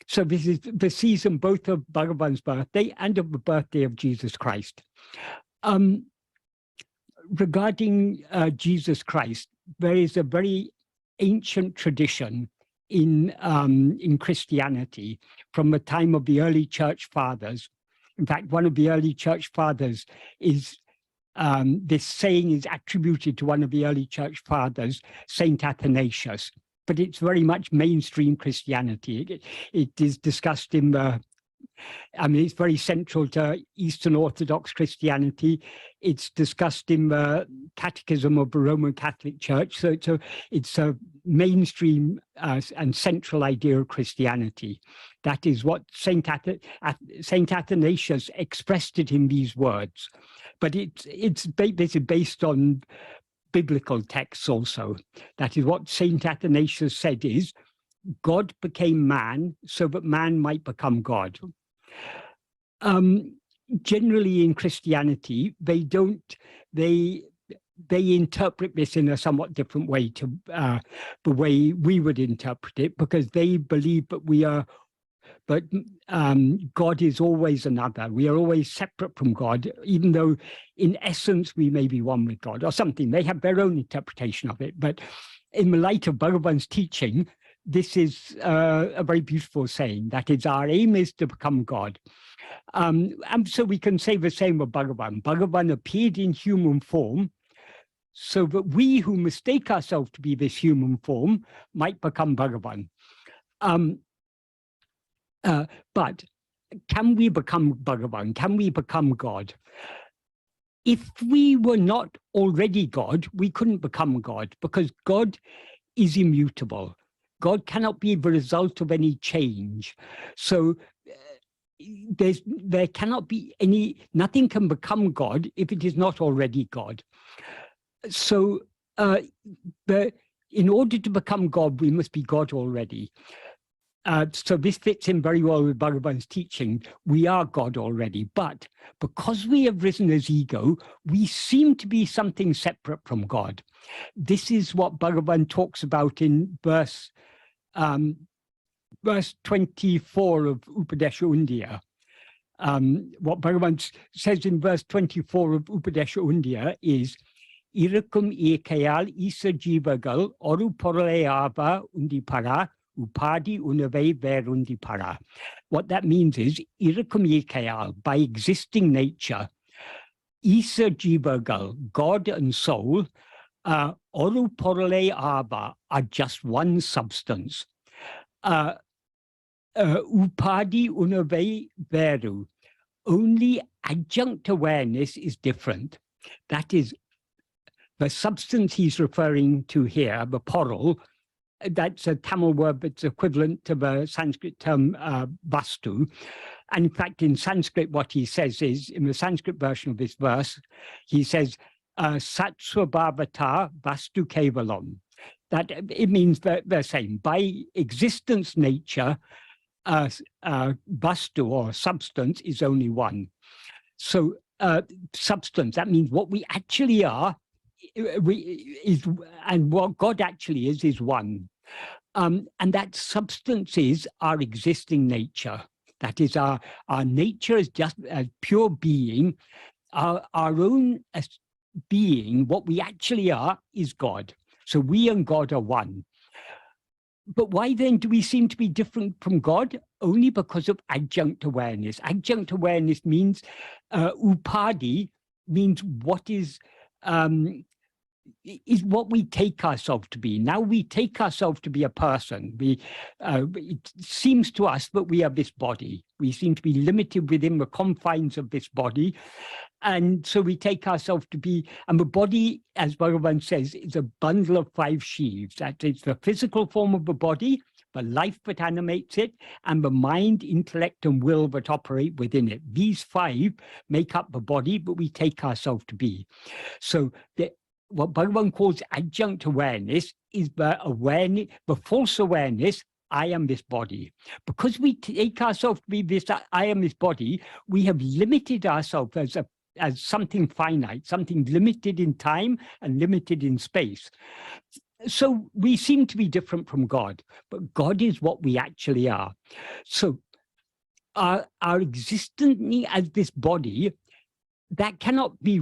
So this is the season both of Bhagavan's birthday and of the birthday of Jesus Christ. Regarding Jesus Christ, there is a very ancient tradition in Christianity from the time of the early church fathers. In fact, one of the early church fathers is, this saying is attributed to one of the early church fathers, Saint Athanasius, but it's very much mainstream Christianity. It is discussed in the, it's very central to Eastern Orthodox Christianity. It's discussed in the Catechism of the Roman Catholic Church. So it's a mainstream and central idea of Christianity. That is what Saint Athanasius expressed it in these words. But it's based on biblical texts also. That is what Saint Athanasius said is, God became man so that man might become God. Generally in Christianity, they interpret this in a somewhat different way to the way we would interpret it, because they believe that God is always another. We are always separate from God, even though in essence we may be one with God or something. They have their own interpretation of it. But in the light of Bhagavan's teaching, this is a very beautiful saying. That is, our aim is to become God. And so we can say the same of Bhagavan. Bhagavan appeared in human form so that we who mistake ourselves to be this human form might become Bhagavan. But can we become Bhagavan? Can we become God? If we were not already God, we couldn't become God, because God is immutable. God cannot be the result of any change. So there cannot be nothing can become God if it is not already God. So in order to become God, we must be God already. So this fits in very well with Bhagavan's teaching. We are God already, but because we have risen as ego, we seem to be something separate from God. This is what Bhagavan talks about in verse 24 of Upadesha Undiyya. What Bhagavan says in verse 24 of Upadesha Undiyya is, Irakum ekayal isa jivagal oru poraleava undipara upadi unave verundipara. What that means is, Irakum ekayal, by existing nature, isa jivagal, God and soul, oru porale ava, are just one substance. Upadi unave veru, only adjunct awareness is different. That is, the substance he's referring to here, the poral, that's a Tamil word that's equivalent to the Sanskrit term vastu. And in fact, in Sanskrit, what he says is, in the Sanskrit version of this verse, he says, Satsvabhavata vastu kevalam. That it means the same. By existence nature, vastu or substance is only one. So substance, that means what we actually are, and what God actually is one. And that substance is our existing nature. That is, our nature is just a pure being. Our own being, what we actually are, is God. So we and God are one. But why then do we seem to be different from God? Only because of adjunct awareness. Adjunct awareness means, upadi means what is what we take ourselves to be. Now we take ourselves to be a person. It seems to us that we are this body. We seem to be limited within the confines of this body. And so we take ourselves to be, and the body, as Bhagavan says, is a bundle of 5 sheaves. That is the physical form of the body, the life that animates it, and the mind, intellect, and will that operate within it. These 5 make up the body, but we take ourselves to be. So what Bhagavan calls adjunct awareness is the awareness, the false awareness, I am this body. Because we take ourselves to be this, I am this body, we have limited ourselves as something finite, something limited in time and limited in space. So we seem to be different from God, but God is what we actually are. So our existence as this body, that cannot be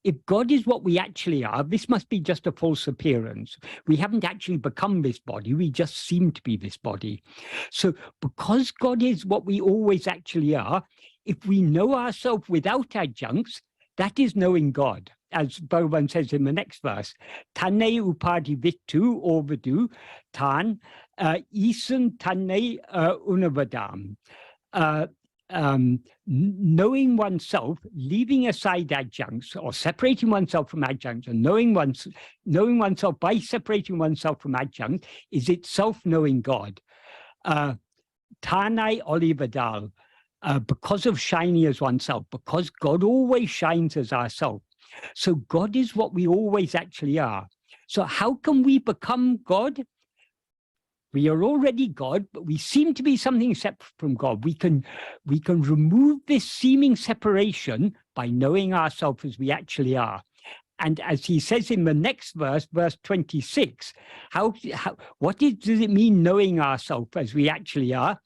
if God is what we actually are, this must be just a false appearance. We haven't actually become this body, we just seem to be this body. So because God is what we always actually are, if we know ourselves without adjuncts, that is knowing God. As Bhagavan says in the next verse, Tanne upadi vittu ovadu tan isan tanne unavadam. Knowing oneself, leaving aside adjuncts, or separating oneself from adjuncts, and knowing oneself by separating oneself from adjuncts is itself knowing God. Tanai olivadal, because of shining as oneself, because God always shines as ourself. So God is what we always actually are. So how can we become God? We are already God, but we seem to be something separate from God. We can remove this seeming separation by knowing ourselves as we actually are. And as he says in the next verse, verse 26, what does it mean knowing ourselves as we actually are?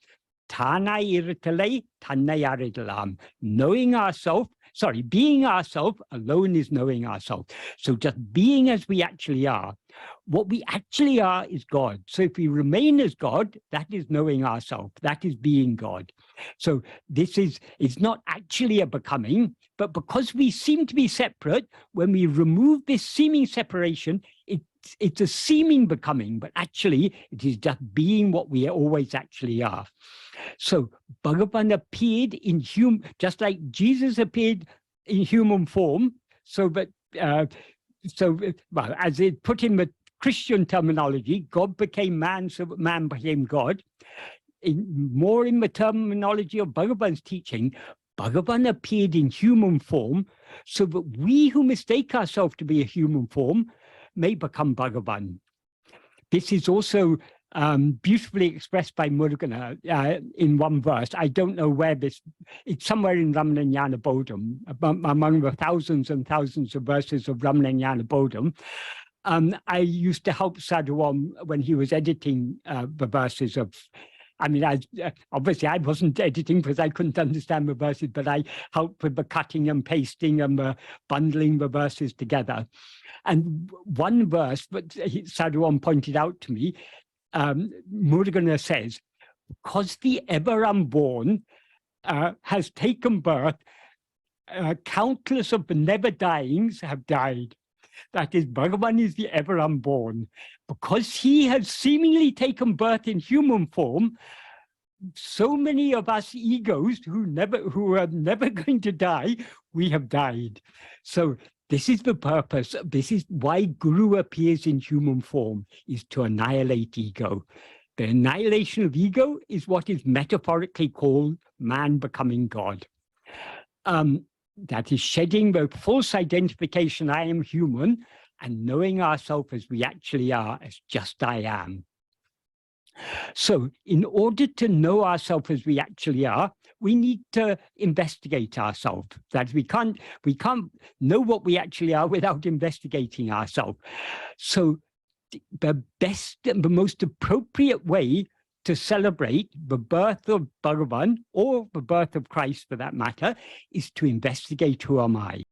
Knowing ourselves, being ourselves alone is knowing ourselves. So just being as we actually are. What we actually are is God. So if we remain as God, that is knowing ourselves. That is being God. So it's not actually a becoming, but because we seem to be separate, when we remove this seeming separation, it's a seeming becoming, but actually it is just being what we always actually are. So Bhagavan appeared in just like Jesus appeared in human form, so that well, as it put in the Christian terminology, God became man, so that man became God. More in the terminology of Bhagavan's teaching, Bhagavan appeared in human form, so that we who mistake ourselves to be a human form may become Bhagavan. This is also beautifully expressed by Murugan in one verse. I don't know where it's somewhere in Ramanajnana Bodham, among the thousands and thousands of verses of Ramanajnana Bodham. I used to help Sadhuam when he was editing the verses of, I mean, obviously I wasn't editing because I couldn't understand the verses, but I helped with the cutting and pasting and the bundling the verses together. And one verse that Sadhuam pointed out to me, Murugan says, because the ever unborn has taken birth, countless of the never dyings have died. That is, Bhagavan is the ever unborn. Because he has seemingly taken birth in human form, so many of us egos who are never going to die, we have died. So this is the purpose. This is why Guru appears in human form, is to annihilate ego. The annihilation of ego is what is metaphorically called man becoming God. That is shedding the false identification, I am human, and knowing ourselves as we actually are, as just I am. So in order to know ourselves as we actually are, we need to investigate ourselves. That we can't know what we actually are without investigating ourselves. So the best and the most appropriate way to celebrate the birth of Bhagavan, or the birth of Christ for that matter, is to investigate who am I.